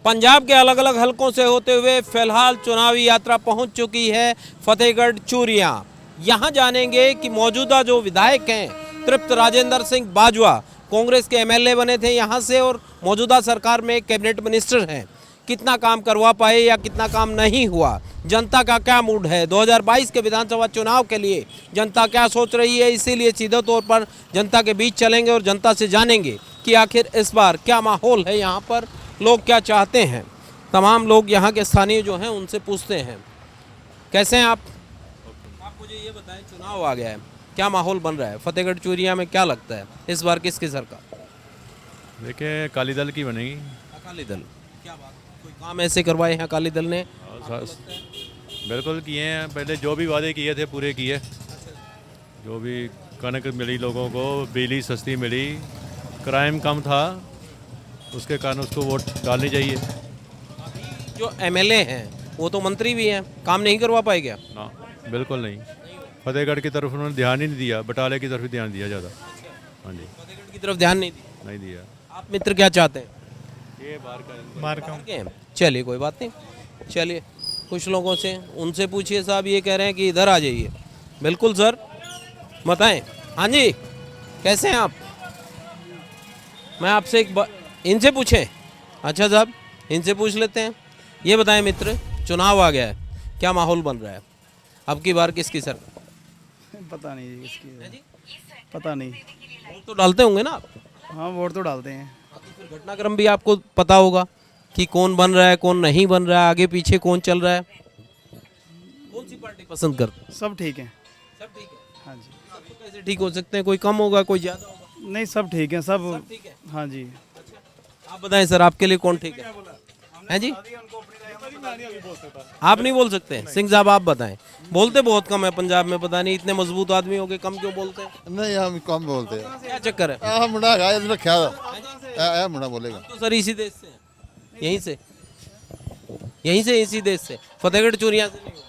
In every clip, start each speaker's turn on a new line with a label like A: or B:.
A: पंजाब के अलग अलग हलकों से होते हुए फिलहाल चुनावी यात्रा पहुंच चुकी है फतेहगढ़ चूरियां। यहां जानेंगे कि मौजूदा जो विधायक हैं तृप्त राजेंद्र सिंह बाजवा, कांग्रेस के एमएलए बने थे यहां से और मौजूदा सरकार में कैबिनेट मिनिस्टर हैं, कितना काम करवा पाए या कितना काम नहीं हुआ, जनता का क्या मूड है, 2022 के विधानसभा चुनाव के लिए जनता क्या सोच रही है। इसीलिए सीधे तौर पर जनता के बीच चलेंगे और जनता से जानेंगे कि आखिर इस बार क्या माहौल है, यहाँ पर लोग क्या चाहते हैं। तमाम लोग यहाँ के स्थानीय जो हैं उनसे पूछते हैं। कैसे हैं आप मुझे ये बताएं, चुनाव आ गया है, क्या माहौल बन रहा है फतेहगढ़ चूरिया में, क्या लगता है इस बार किसकी सरकार?
B: देखिए अकाली दल की बनेगी।
A: अकाली दल, क्या बात, कोई काम ऐसे करवाए हैं अकाली दल ने?
B: बिल्कुल किए हैं, पहले जो भी वादे किए थे पूरे किए। जो भी कनक मिली लोगों को, बिजली सस्ती मिली, क्राइम कम था, उसके कारण उसको वोट डालनी चाहिए।
A: जो एमएलए हैं वो तो मंत्री भी हैं, काम नहीं करवा पाए क्या?
B: ना, बिल्कुल नहीं। फतेहगढ़ की तरफ उन्होंने ध्यान ही नहीं दिया, बटाले की तरफ ही ध्यान दिया ज़्यादा। हाँ जी,
A: फतेहगढ़ की तरफ ध्यान नहीं
B: दिया।
A: आप मित्र क्या चाहते हैं?
B: ये
C: बाहर का
A: चलिए कोई बात नहीं, चलिए कुछ लोगों से उनसे पूछिए। साहब ये कह रहे हैं कि इधर आ जाइए। बिल्कुल सर, बताएं। हाँ जी, कैसे हैं आप? मैं आपसे इनसे पूछें? अच्छा साहब, इनसे पूछ लेते हैं। ये बताएं मित्र, चुनाव आ गया है, क्या माहौल बन रहा है अब की बार किसकी सरकार?
C: पता नहीं जी किसकी, पता नहीं।
A: वोट तो डालते होंगे ना आप?
C: हाँ वोट तो डालते हैं।
A: तो फिर घटनाक्रम भी आपको पता होगा कि कौन बन रहा है, कौन नहीं बन रहा है, आगे पीछे कौन चल रहा है, कौन सी पार्टी पसंद करते हैं?
C: सब ठीक है।
A: सब ठीक है।
C: हाँ जी।
A: सब तो कैसे ठीक हो सकते हैं, कोई कम होगा कोई ज्यादा होगा?
C: नहीं सब ठीक है, सब
A: ठीक है।
C: हाँ जी।
A: आप बताएं सर, आपके लिए कौन ठीक है? हैं जी, आप नहीं बोल सकते? सिंह साहब आप बताएं। बोलते बहुत कम है पंजाब में, पता नहीं इतने मजबूत आदमी हो गए कम क्यों बोलते हैं?
D: नहीं हम कम बोलते हैं।
A: क्या चक्कर है?
D: आ मुंडा है इधर रखा है, मुंडा बोलेगा।
A: तो सर इसी देश से हैं? यहीं से इसी देश से, फतेहगढ़ चूरिया से नहीं हो?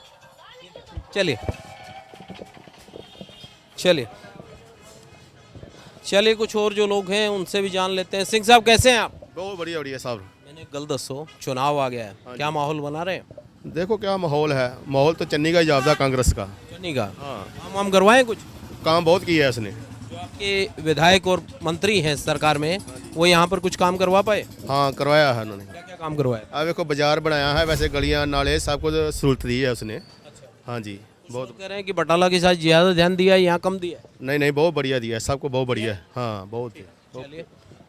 A: चलिए कुछ और जो लोग हैं उनसे भी जान लेते हैं। सिंह साहब कैसे हैं आप?
D: बहुत बढ़िया बढ़िया साहब।
A: मैंने गल दसो, चुनाव आ गया है, क्या माहौल बना रहे हैं?
D: देखो क्या माहौल है, माहौल तो चन्नी का ही जापदा कांग्रेस का।
A: चन्नी का
D: हाँ,
A: काम वाम करवाएं कुछ?
D: काम बहुत किया है इसने।
A: जो आपके विधायक और मंत्री हैं सरकार में, वो यहाँ पर कुछ काम करवा पाए?
D: हाँ करवाया है उन्होंने।
A: क्या क्या काम करवाया?
D: अब देखो बाजार बनाया है, वैसे गलियां नाले सब कुछ सहूलत दी है उसने। हाँ जी, बहुत।
A: कह रहे हैं कि बटाला के साथ ज्यादा ध्यान दिया है, यहाँ कम दिया है।
D: नहीं नहीं बहुत बढ़िया दिया है, सबको बहुत बढ़िया है। हाँ बहुत।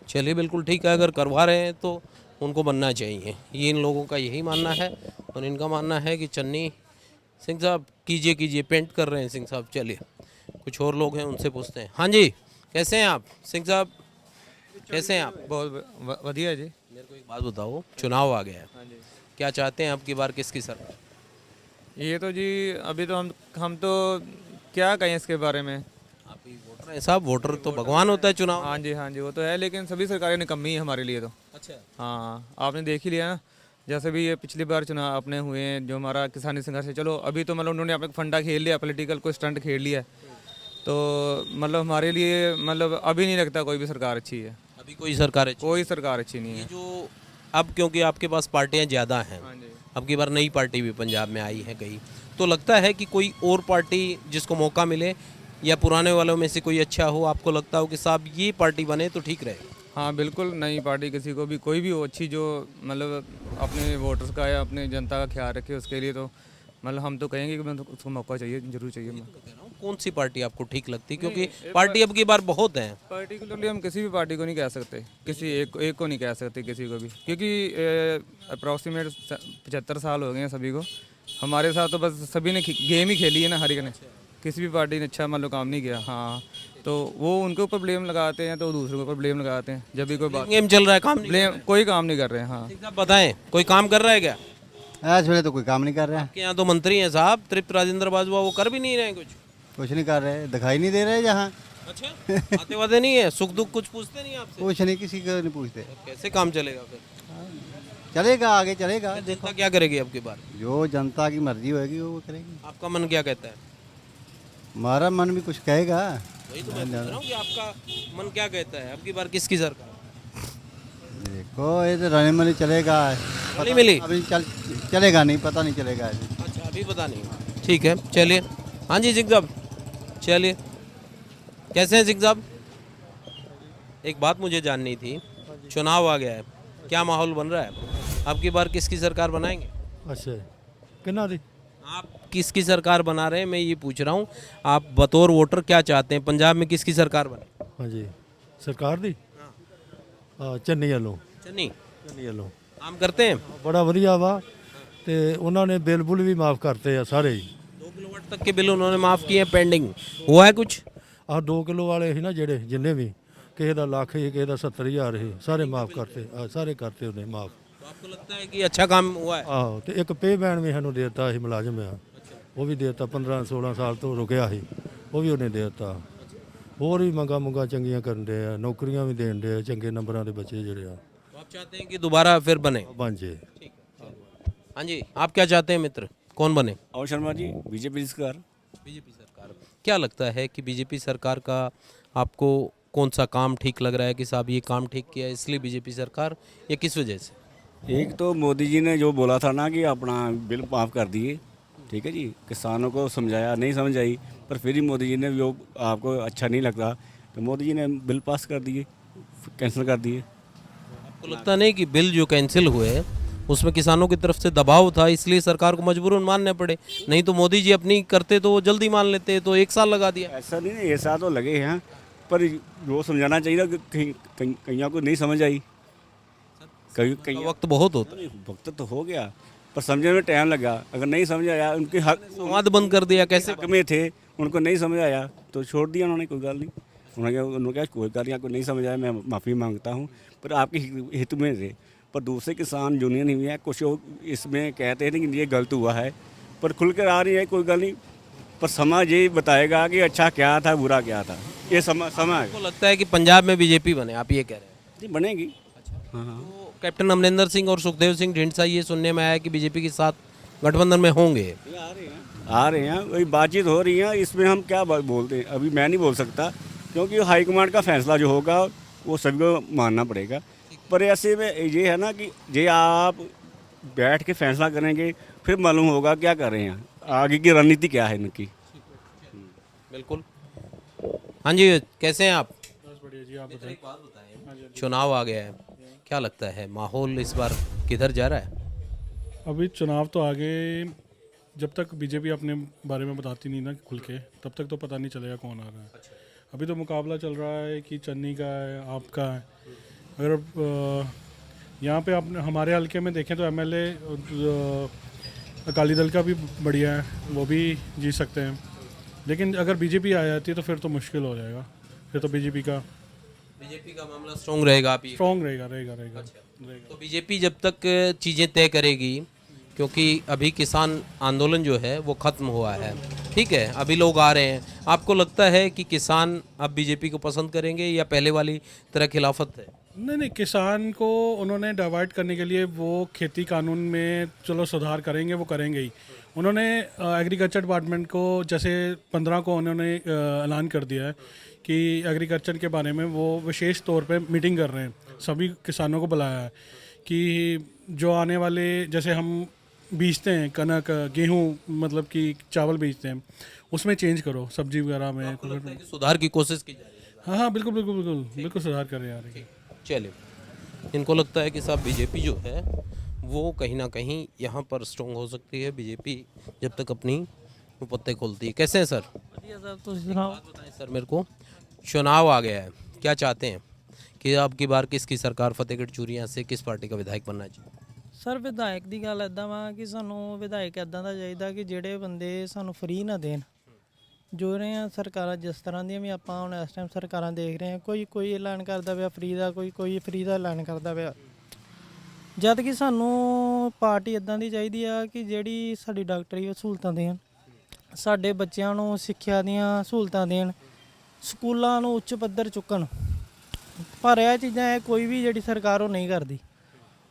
A: चलिए बिल्कुल ठीक है, अगर करवा रहे हैं तो उनको बनना चाहिए, ये इन लोगों का यही मानना है। और इनका मानना है कि चन्नी सिंह साहब कीजिए, पेंट कर रहे हैं सिंह साहब। चलिए कुछ और लोग हैं उनसे पूछते हैं। हाँ जी, कैसे हैं आप? सिंह साहब कैसे हैं आप?
E: बहुत बढ़िया जी।
A: मेरे को एक बात बताओ, चुनाव आ गया है, क्या चाहते हैं अब की बार किसकी सरकार?
E: ये तो जी अभी तो हम तो क्या कहें इसके बारे में।
A: आप ही वोटर हैं साहब, वोटर तो भगवान होता है चुनाव।
E: हाँ जी वो तो है, लेकिन सभी सरकारें निकम्मी है हमारे लिए तो।
A: अच्छा,
E: हाँ आपने देख ही लिया ना, जैसे भी ये पिछली बार चुनाव अपने हुए हैं, जो हमारा किसानी संघर्ष है, चलो अभी तो मतलब उन्होंने अपने फंडा खेल लिया, पॉलिटिकल कोई स्टंट खेल लिया, तो मतलब हमारे लिए मतलब अभी नहीं लगता कोई भी सरकार अच्छी है।
A: अभी कोई सरकार है?
E: कोई सरकार अच्छी नहीं
A: ये
E: है।
A: जो अब क्योंकि आपके पास पार्टियां ज़्यादा हैं,
E: हाँ जी।
A: अब की बार नई पार्टी भी पंजाब में आई है कई, तो लगता है कि कोई और पार्टी जिसको मौका मिले या पुराने वालों में से कोई अच्छा हो, आपको लगता हो कि साहब ये पार्टी बने तो ठीक रहेगा?
E: हाँ बिल्कुल, नई पार्टी किसी को भी कोई भी हो अच्छी, जो मतलब अपने वोटर्स का या अपने जनता का ख्याल रखे, उसके लिए तो मतलब हम तो कहेंगे कि मतलब उसको मौका चाहिए, जरूर चाहिए।
A: कौन सी पार्टी आपको ठीक लगती है? क्योंकि पार्टी अब की बार बहुत हैं।
E: पर्टिकुलरली हम किसी भी पार्टी को नहीं कह सकते, किसी एक को नहीं कह सकते किसी को भी, क्योंकि अप्रॉक्सीमेट 75 साल हो गए हैं सभी को। हमारे साथ तो बस सभी ने गेम ही खेली है ना, हर एक ने, किसी भी पार्टी ने अच्छा मतलब काम नहीं किया। हाँ तो वो उनके ऊपर ब्लेम लगाते हैं, तो दूसरे के ऊपर ब्लेम लगाते हैं जब भी कोई बात।
A: गेम चल रहा है, काम
E: ब्लेम कोई काम नहीं कर रहे हैं। हाँ
A: साहब बताएं, कोई काम कर रहा है क्या?
F: आज वेले तो कोई काम नहीं कर रहे हैं।
A: आपके यहाँ तो मंत्री हैं साहब तृप्त राजेंद्र बाजवा, वो कर भी नहीं रहे हैं
F: कुछ नहीं कर रहे, दिखाई नहीं दे रहे जहाँ।
A: अच्छा, आते वाते नहीं है, सुख दुख कुछ पूछते नहीं आपसे?
F: कुछ नहीं, किसी को नहीं पूछते।
A: कैसे काम चलेगा फिर?
F: चलेगा आगे चलेगा,
A: जनता क्या करेगी अब की बार?
F: जो जनता की मर्जी होगी वो करेगी।
A: आपका मन क्या कहता है?
F: हमारा मन भी कुछ कहेगा।
A: वही तो मैं पूछ रहा हूँ कि आपका मन क्या कहता है अब की बार किसकी सरकार?
F: देखो ये तो रले मिली चलेगा।
A: रली मिली?
F: अभी चलेगा नहीं, पता नहीं चलेगा।
A: अच्छा, अभी पता नहीं। ठीक है, चलिए। हाँ जी सिंह साहब, चलिए। कैसे हैं सिंह साहब? एक बात मुझे जाननी थी, चुनाव आ गया है, क्या माहौल बन रहा है? आपकी बार किसकी सरकार बनाएंगे?
G: अच्छा किन्ना दी
A: आप किसकी सरकार बना रहे हैं, मैं ये पूछ रहा हूँ। आप बतौर वोटर क्या चाहते हैं, पंजाब में किसकी सरकार बने?
G: हाँ जी सरकार दी चन्नी वालों
A: चन्नी
G: वालों
A: काम करते हैं?
G: बड़ा वधिया वा ते उन्होंने बिल बुल भी माफ़ करते हैं सारे ही।
A: 2 किलोवाट तक के बिल उन्होंने माफ़ किए हैं, पेंडिंग हुआ है कुछ?
G: 2 किलो वाले ही ना जेड़े जिन्ने भी किसी का लाख ही किसी का 70,000 ही सारे माफ़ करते सारे करते उन्हें माफ़।
A: तो आपको लगता है कि अच्छा काम हुआ है?
G: आहो तो एक पे बैन भी सानू देता ही मुलाजम है, वो भी देता 15-16 साल तो रुकिया ही, वो भी उन्हें देता। होर भी मंगा मुंगा चंगियां करन दे आ, नौकरियां भी देन दे, चंगे नंबरां दे बच्चे जेड़े आ
A: तो आप चाहते हैं कि दोबारा फिर बने?
G: बन जे।
A: हाँ जी, आप क्या चाहते हैं मित्र, कौन बने?
H: और शर्मा जी बीजेपी सरकार।
A: बीजेपी सरकार। क्या लगता है कि बीजेपी सरकार का आपको कौन सा काम ठीक लग रहा है कि साहब ये काम ठीक किया है इसलिए बीजेपी सरकार, या किस वजह से?
H: एक तो मोदी जी ने जो बोला था ना कि अपना बिल माफ़ कर दिए, ठीक है जी, किसानों को समझाया, नहीं समझ आई, पर फिर ही मोदी जी ने जो आपको अच्छा नहीं लगता तो मोदी जी ने बिल पास कर दिए, कैंसिल कर दिए।
A: आपको लगता नहीं कि बिल जो कैंसिल हुए उसमें किसानों की तरफ से दबाव था इसलिए सरकार को मजबूरन मानने पड़े, नहीं तो मोदी जी अपनी करते तो वो जल्दी मान लेते, तो 1 साल लगा दिया।
H: ऐसा नहीं है, ऐसा तो लगे हैं, पर जो समझाना चाहिए कि कईयों को नहीं समझ आई। कई
A: वक्त बहुत होता है।
H: वक्त तो हो गया पर समझने में टाइम लगा। अगर नहीं समझ आया, उनके हक
A: संवाद बंद कर दिया, कैसे?
H: हक में थे, उनको नहीं समझ आया तो छोड़ दिया उन्होंने, कोई गल नहीं। उन्होंने कहा कोई गल नहीं, आपको नहीं समझ आया, मैं माफ़ी मांगता हूँ, पर आपके हित में थे। पर दूसरे किसान यूनियन हुई है, कुछ इसमें कहते हैं कि ये गलत हुआ है, पर खुल कर आ रही है, कोई गल नहीं, पर समाज ये बताएगा कि अच्छा क्या था बुरा क्या था, ये समाज।
A: आपको लगता है कि पंजाब में बीजेपी बने, आप ये कह रहे हैं?
H: जी बनेगी। हाँ हाँ
A: तो कैप्टन अमरिंदर सिंह और सुखदेव सिंह ढींढसा ये सुनने में आया कि बीजेपी के साथ गठबंधन में होंगे।
H: आ रहे हैं, वही बातचीत हो रही है, इसमें हम क्या बोलते हैं अभी मैं नहीं बोल सकता, क्योंकि हाईकमांड का फैसला जो होगा वो सभी को मानना पड़ेगा। पर ऐसे में ये है ना कि ये आप बैठ के फैसला करेंगे फिर मालूम होगा क्या कर रहे हैं, आगे की रणनीति क्या है इनकी।
A: बिल्कुल। हाँ जी, कैसे हैं आप?
G: बस बढ़िया जी, आप बताएं।
A: एक बात बताएं, चुनाव आ गया है, क्या लगता है माहौल इस बार किधर जा रहा है?
I: अभी चुनाव तो आगे, जब तक बीजेपी अपने बारे में बताती नहीं ना खुल के, तब तक तो पता नहीं चलेगा कौन आ रहा है। अभी तो मुकाबला चल रहा है कि चन्नी का है, आपका है। अगर यहाँ पे अपने हमारे हल्के में देखें तो एमएलए अकाली दल का भी बढ़िया है, वो भी जीत सकते हैं। लेकिन अगर बीजेपी आ जाती है तो फिर तो मुश्किल हो जाएगा, फिर तो बीजेपी का
A: मामला स्ट्रॉन्ग रहेगा, आप ये?
I: स्ट्रॉन्ग रहेगा।
A: तो बीजेपी जब तक चीज़ें तय करेगी, क्योंकि अभी किसान आंदोलन जो है वो ख़त्म हुआ है, ठीक है, अभी लोग आ रहे हैं, आपको लगता है कि किसान अब बीजेपी को पसंद करेंगे या पहले वाली तरह खिलाफत है?
I: नहीं, किसान को उन्होंने डाइवर्ट करने के लिए वो खेती कानून में चलो सुधार करेंगे, वो करेंगे ही। उन्होंने एग्रीकल्चर डिपार्टमेंट को जैसे 15 को उन्होंने ऐलान कर दिया है कि एग्रीकल्चर के बारे में वो विशेष तौर पे मीटिंग कर रहे हैं, सभी किसानों को बुलाया है कि जो आने वाले, जैसे हम बीजते हैं कनक गेहूँ, मतलब कि चावल बेचते हैं, उसमें चेंज करो, सब्जी वगैरह में
A: सुधार की कोशिश की जा रही है।
I: हाँ बिल्कुल सुधार कर रहे हैं।
A: चलिए, इनको लगता है कि साहब बीजेपी जो है वो कहीं ना कहीं यहाँ पर स्ट्रॉन्ग हो सकती है, बीजेपी जब तक अपनी पत्ते खोलती है। कैसे हैं सर? बात बताएं सर मेरे को, चुनाव आ गया है, क्या चाहते हैं कि अब की बार किसकी सरकार फतेहगढ़ चूड़ियाँ से किस पार्टी का विधायक बनना चाहिए?
J: ਸਰ ਵਿਧਾਇਕ ਦੀ ਗੱਲ ਇੱਦਾਂ ਵਾ ਕਿ ਸਾਨੂੰ ਵਿਧਾਇਕ ਇੱਦਾਂ ਦਾ ਚਾਹੀਦਾ ਕਿ ਜਿਹੜੇ ਬੰਦੇ ਸਾਨੂੰ ਫ੍ਰੀ ਨਾ ਦੇਣ। ਜੋ ਰਹੇ ਆ ਸਰਕਾਰਾਂ ਜਿਸ ਤਰ੍ਹਾਂ ਦੀਆਂ ਵੀ ਆਪਾਂ ਹੁਣ ਇਸ ਟਾਈਮ ਸਰਕਾਰਾਂ ਦੇਖ ਰਹੇ ਹਾਂ, ਕੋਈ ਐਲਾਨ ਕਰਦਾ ਪਿਆ ਫ੍ਰੀ ਦਾ, ਕੋਈ ਫ੍ਰੀ ਦਾ ਐਲਾਨ ਕਰਦਾ ਪਿਆ, ਜਦ ਕਿ ਸਾਨੂੰ ਪਾਰਟੀ ਇੱਦਾਂ ਦੀ ਚਾਹੀਦੀ ਆ ਕਿ ਜਿਹੜੀ ਸਾਡੀ ਡਾਕਟਰੀ ਸਹੂਲਤਾਂ ਦੇਣ, ਸਾਡੇ ਬੱਚਿਆਂ ਨੂੰ ਸਿੱਖਿਆ ਦੀਆਂ ਸਹੂਲਤਾਂ ਦੇਣ, ਸਕੂਲਾਂ ਨੂੰ ਉੱਚ ਪੱਧਰ ਚੁੱਕਣ। ਪਰ ਇਹ ਚੀਜ਼ਾਂ ਕੋਈ ਵੀ ਜਿਹੜੀ ਸਰਕਾਰ ਉਹ ਨਹੀਂ ਕਰਦੀ।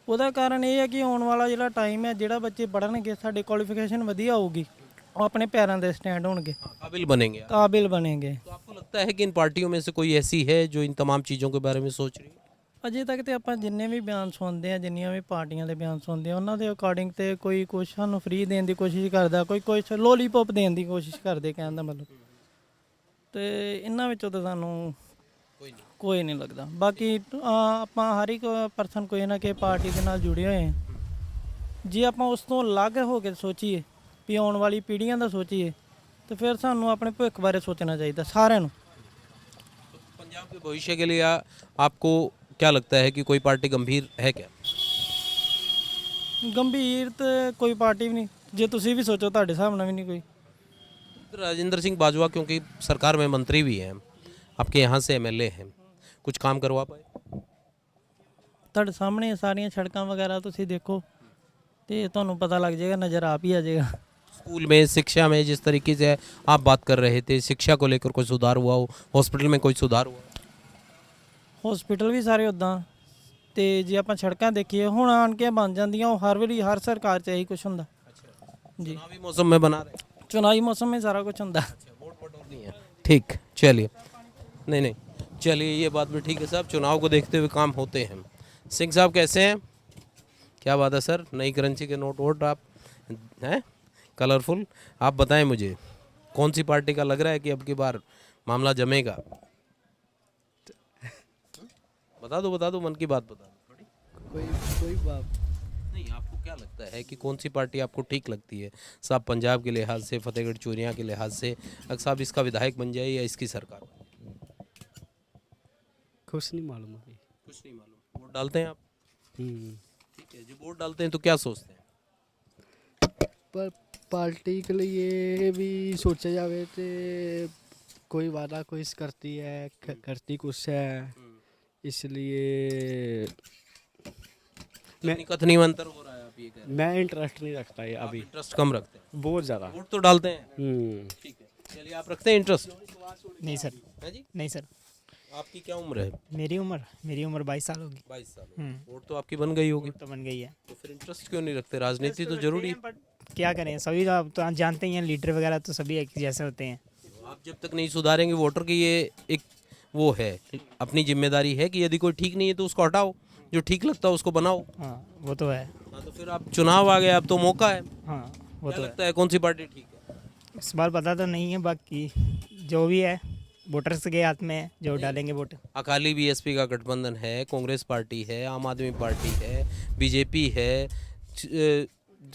J: ਉਹਦਾ ਕਾਰਨ ਇਹ ਹੈ ਕਿ ਆਉਣ ਵਾਲਾ ਜਿਹੜਾ ਟਾਈਮ ਹੈ, ਜਿਹੜਾ ਬੱਚੇ ਪੜ੍ਹਨਗੇ, ਸਾਡੇ ਕੁਆਲੀਫਿकेशन ਵਧੀਆ होगी, वो अपने पैरों पे स्टैंड होंगे,
A: काबिल बनेंगे।
J: काबिल बनेंगे।
A: तो आपको लगता है कि इन पार्टियों में से कोई ऐसी है जो इन तमाम चीज़ों के बारे में सोच रही है?
J: ਅਜੇ ਤੱਕ ਤੇ ਆਪਾਂ ਜਿੰਨੇ ਵੀ ਬਿਆਨ ਸੁਣਦੇ ਆ, ਜਿੰਨੀਆਂ ਵੀ ਪਾਰਟੀਆਂ ਦੇ ਬਿਆਨ ਸੁਣਦੇ ਆ, ਉਹਨਾਂ ਦੇ ਅਕੋਰਡਿੰਗ ਤੇ ਕੋਈ ਕੁਛ ਸਾਨੂੰ ਫ੍ਰੀ ਦੇਣ ਦੀ ਕੋਸ਼ਿਸ਼ ਕਰਦਾ, ਕੋਈ ਕੁਛ ਲੋਲੀਪੌਪ ਦੇਣ ਦੀ ਕੋਸ਼ਿਸ਼ ਕਰਦੇ, ਕਹਿਣ ਦਾ ਮਤਲਬ। ਤੇ ਇਹਨਾਂ ਵਿੱਚੋਂ ਤਾਂ ਸਾਨੂੰ ਕੋਈ ਨਹੀਂ ਲੱਗਦਾ। ਬਾਕੀ ਆਪਾਂ ਹਰ ਇੱਕ ਪਰਸਨ ਕੋਈ ਨਾ ਕੋਈ ਪਾਰਟੀ ਦੇ ਨਾਲ ਜੁੜੇ ਹੋਏ ਹਾਂ। ਜੇ ਆਪਾਂ ਉਸ ਤੋਂ ਅਲੱਗ ਹੋ ਕੇ ਸੋਚੀਏ, ਵੀ ਆਉਣ ਵਾਲੀ ਪੀੜ੍ਹੀਆਂ ਦਾ ਸੋਚੀਏ, तो फिर सानू अपने भविष्य बारे सोचना चाहिए सारे नू।
A: पंजाब के भविष्य के लिए आपको क्या लगता है कि कोई पार्टी गंभीर है क्या?
J: गंभीर तो कोई पार्टी भी नहीं, जे तुसी भी सोचो तुहाडे हिसाब नाल भी नहीं कोई।
A: राजेंद्र सिंह बाजवा क्योंकि सरकार में मंत्री भी हैं, आपके यहाँ से एमएलए हैं, कुछ काम करवा पाए?
J: तुहाडे सामने सारियां सड़कां वगैरह तुसी देखो तो तुहानू पता लग जाएगा, नज़र आप ही आ जाएगा।
A: स्कूल में, शिक्षा में जिस तरीके से आप बात कर रहे थे, शिक्षा को लेकर कोई सुधार हुआ हो? हॉस्पिटल में कोई सुधार हुआ?
J: हॉस्पिटल भी सारे उदा तो जे आप सड़कां देखिए हुण आन के बन जांदियां, हर वारी हर सरकार च यही कुछ हुंदा जी।
A: चुनावी मौसम में बना रहे?
J: चुनावी मौसम में सारा कुछ हुंदा।
A: ठीक, चलिए, नहीं चलिए, ये बात भी ठीक है साहब, चुनाव को देखते हुए काम होते हैं। सिंह साहब कैसे हैं? क्या बात है सर, नई करेंसी के नोट वोट आप हैं कलरफुल। आप बताएं मुझे कौन सी पार्टी का लग रहा है कि अब की बार मामला जमेगा? बता दो, मन की बात बता दो।
C: कोई बात
A: नहीं, आपको क्या लगता है कि कौन सी पार्टी आपको ठीक लगती है साहब? पंजाब के लिहाज से, फतेहगढ़ चूरियाँ के लिहाज से, अगर साहब इसका विधायक बन जाए या इसकी सरकार?
H: कुछ नहीं मालूम अभी।
A: कुछ नहीं मालूम। वोट डालते हैं आप?
H: हम्म।
A: ठीक है, जब वोट डालते हैं तो क्या सोचते हैं?
C: पर पार्टी के लिए भी सोचा जाए तो कोई वादा कोई करती है, करती कुछ है, इसलिए
A: मैं कथनी मंतर हो रहा है, आप ये कह रहे हैं।
H: मैं इंटरेस्ट नहीं रखता है अभी,
A: इंटरेस्ट कम रखते हैं,
H: बहुत ज़्यादा।
A: वोट तो डालते हैं। ठीक है, चलिए, आप रखते हैं इंटरेस्ट?
K: नहीं सर,
A: है जी?
K: नहीं सर।
A: आपकी क्या उम्र है?
K: मेरी उम्र 22 साल होगी।
A: 22 साल। वोट तो आपकी बन गई होगी।
K: तो बन गई है।
A: तो फिर इंटरेस्ट क्यों नहीं रखते? राजनीति तो जरूरी है।
K: क्या करें, सभी तो आप जानते ही हैं, लीडर वगैरह तो सभी एक जैसे होते हैं।
A: आप जब तक नहीं सुधारेंगे, वोटर की ये एक वो है, अपनी जिम्मेदारी है कि यदि कोई ठीक नहीं है तो उसको हटाओ, जो ठीक लगता है उसको बनाओ।
K: हाँ वो तो है।
A: हाँ, तो फिर आप चुनाव आ गए, अब तो मौका है।
K: हाँ वो
A: क्या
K: तो
A: लगता है कौन सी पार्टी ठीक है?
K: इस बार पता तो नहीं है, बाकी जो भी है वोटर्स के हाथ में है, जो डालेंगे वोट।
A: अकाली बीएसपी का गठबंधन है, कांग्रेस पार्टी है, आम आदमी पार्टी है, बीजेपी है,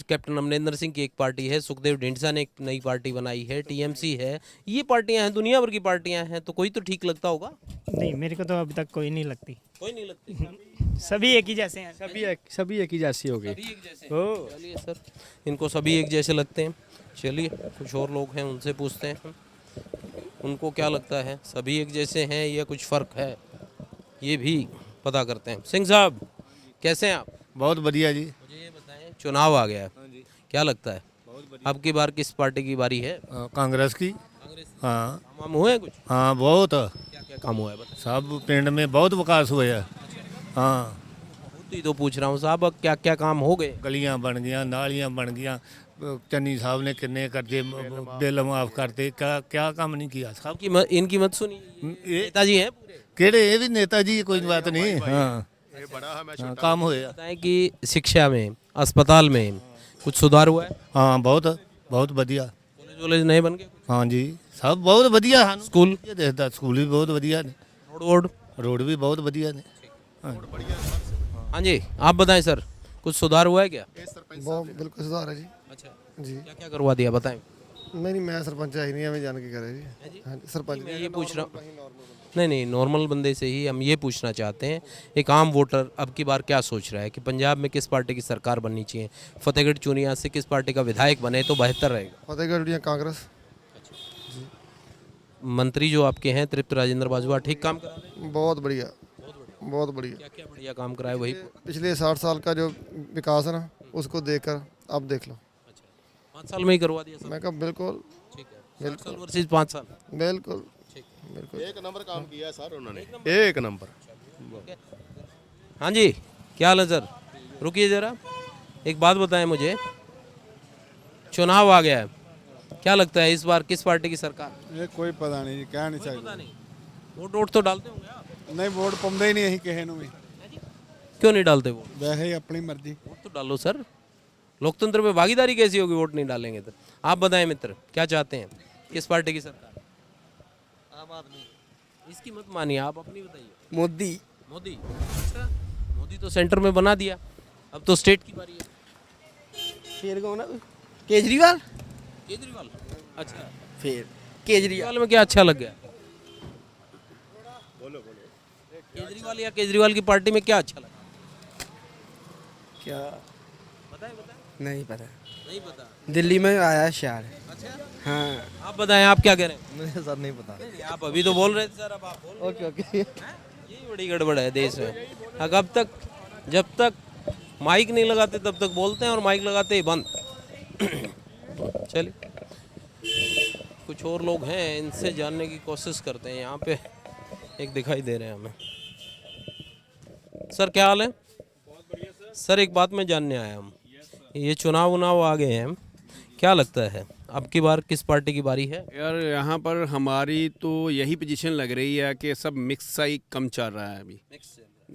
A: कैप्टन अमरिंदर सिंह की एक पार्टी है, सुखदेव ढींडसा ने एक नई पार्टी बनाई है, टीएमसी है, ये पार्टियां हैं, दुनिया भर की पार्टियां हैं, तो कोई तो ठीक लगता होगा?
K: नहीं, मेरे को तो अभी तक कोई नहीं लगती।
A: कोई नहीं लगती?
K: सभी एक ही जैसे हैं।
H: सभी एक ही जैसी हो गई।
A: सभी एक जैसे? चलिए सर, इनको सभी एक जैसे लगते हैं। चलिए, कुछ और लोग हैं, उनसे पूछते हैं उनको क्या लगता है, सभी एक जैसे हैं या कुछ फ़र्क है, ये भी पता करते हैं। सिंह साहब कैसे हैं आप?
G: बहुत बढ़िया जी।
A: मुझे ये बताएं, चुनाव आ गया है, क्या लगता है अब की बार किस पार्टी की बारी है?
G: कांग्रेस की।
A: कांग्रेस।
G: हाँ
A: काम हुए हैं कुछ?
G: हाँ बहुत।
A: क्या क्या काम हुआ है बताएं?
G: सब पिंड में बहुत विकास हुआ है। हाँ,
A: ही तो पूछ रहा हूँ साहब, क्या क्या काम हो गए?
G: गलियां बन गया, नालियां बन गया, चन्नी साहब ने किन्ने कर्जे बिल माफ करते, क्या क्या काम नहीं किया साहब।
A: इनकी मत सुनिए, नेताजी हैं पूरे।
G: केड़े ये भी नेताजी, कोई बात नहीं। हाँ, हाँ काम हुआ।
A: बताएं कि शिक्षा में, अस्पताल में कुछ सुधार हुआ है?
G: हाँ बहुत बहुत बढ़िया।
A: कॉलेज वॉलेज नए बन गए?
G: हाँ जी, सब बहुत बढ़िया।
A: स्कूल
G: देखता, स्कूल भी बहुत बढ़िया ने, रोड भी बहुत बढ़िया ने।
A: हाँ जी, आप बताएं सर, कुछ सुधार हुआ है क्या?
C: बिल्कुल सुधार है जी।
A: अच्छा
C: जी,
A: क्या क्या करवा दिया बताएं?
C: नहीं मैं सरपंच है ही नहीं, हमें जान के करे जी। हाँ सरपंच
A: मैं ये पूछ रहा हूँ, नहीं नॉर्मल बंदे से ही हम ये पूछना चाहते हैं, एक आम वोटर अब की बार क्या सोच रहा है कि पंजाब में किस पार्टी की सरकार बननी चाहिए, फतेहगढ़ चूनिया से किस पार्टी का विधायक बने तो बेहतर रहेगा?
C: फतेहगढ़ कांग्रेस।
A: मंत्री जो आपके हैं तृप्त राजेंद्र बाजवा ठीक काम करा रहे हैं?
C: बहुत बढ़िया, बहुत बढ़िया।
A: क्या क्या बढ़िया काम कराए वही?
C: पिछले 60 साल का जो विकास है ना, उसको देखकर अब देख लो।
A: 5 साल में ही करवा दिया?
C: मैं कहा बिल्कुल
A: ठीक है, 60 साल वर्सेस 5 साल।
C: बिल्कुल
D: बिल्कुल एक नंबर काम किया सर उन्होंने, एक नंबर।
A: हाँ जी, क्या हाल है सर? रुकिए ज़रा, एक बात बताएं मुझे, चुनाव आ गया है, क्या लगता है इस बार किस पार्टी की सरकार?
C: ये कोई पता नहीं, क्या नहीं चाहिए।
A: पता नहीं, वोट तो डालते होंगे आप?
C: नहीं वोट पाਉਂਦੇ ही नहीं ਅਸੀਂ ਕਿਸੇ ਨੂੰ ਵੀ।
A: क्यों नहीं डालते वो?
F: वैसे ही अपनी मर्जी।
A: वोट तो डालो सर, लोकतंत्र में भागीदारी कैसी होगी वोट नहीं डालेंगे तो? आप बताएं मित्र, क्या चाहते हैं, किस पार्टी की सरकार? आम आदमी। इसकी मत मानिए, आप अपनी बताइए।
C: मोदी।
A: मोदी? अच्छा, मोदी तो सेंटर में बना दिया, अब तो स्टेट की बारी है।
C: फिर कौन है? केजरीवाल।
A: केजरीवाल? अच्छा,
C: फिर
A: केजरीवाल में क्या अच्छा लग गया? केजरीवाल या केजरीवाल की पार्टी में क्या अच्छा लगा?
C: क्या
A: बताएं बताएं।
C: नहीं पता।
A: नहीं पता?
C: दिल्ली में आया शहर।
A: अच्छा,
C: हाँ।
A: आप बताएं, आप क्या कह रहे हैं?
F: मुझे सर नहीं पता।
A: नहीं, आप अभी तो बोल रहे थे सर, अब आप बोल
C: ओके ओके।
A: यही बड़ी गड़बड़ है देश में। अब तक जब तक माइक नहीं लगाते तब तक बोलते हैं, और माइक लगाते ही बंद। चलिए, कुछ और लोग हैं, इनसे जानने की कोशिश करते हैं। यहाँ पे एक दिखाई दे रहे हैं हमें। सर क्या हाल है? सर एक बात में जानने आया हम, ये चुनाव आ गए हैं, क्या लगता है अब की बार किस पार्टी की बारी है?
L: यार यहाँ पर हमारी तो यही पोजीशन लग रही है कि सब मिक्स सा ही कम चल रहा है अभी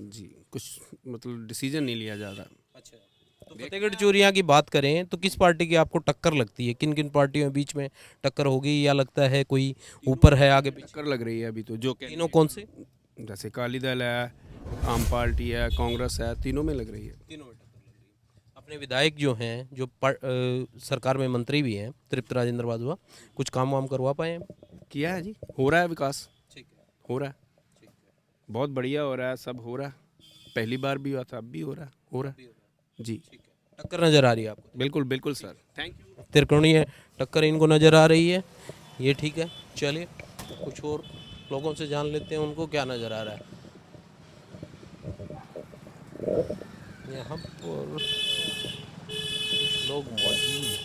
L: जी, कुछ मतलब डिसीजन नहीं लिया जा रहा।
A: अच्छा, तो फतेहगढ़ चूरिया की बात करें तो किस पार्टी की आपको टक्कर लगती है? किन किन पार्टियों के बीच में टक्कर होगी, या लगता है कोई ऊपर है आगे पीछे?
L: टक्कर लग रही है अभी तो। जो
A: तीनों कौन से?
L: जैसे अकाली दल है, आम पार्टी है, कांग्रेस है, तीनों में लग रही है।
A: तीनों में टक्कर लग रही है। अपने विधायक जो हैं, जो सरकार में मंत्री भी हैं, तृप्त राजेंद्र बाजवा, कुछ काम वाम करवा पाए हैं?
L: किया है जी, हो रहा है विकास।
A: ठीक है,
L: हो रहा है,
A: ठीक है।
L: बहुत बढ़िया हो रहा है, सब हो रहा है। पहली बार भी हुआ था, अब भी हो रहा है जी।
A: ठीक है, टक्कर नजर आ रही है आपको?
L: बिल्कुल बिल्कुल सर, थैंक यू।
A: त्रिकोणीय टक्कर इनको नजर आ रही है, ये ठीक है। चलिए कुछ और लोगों से जान लेते हैं उनको क्या नजर आ रहा है। यहाँ पर कुछ लोग मौजूद हैं,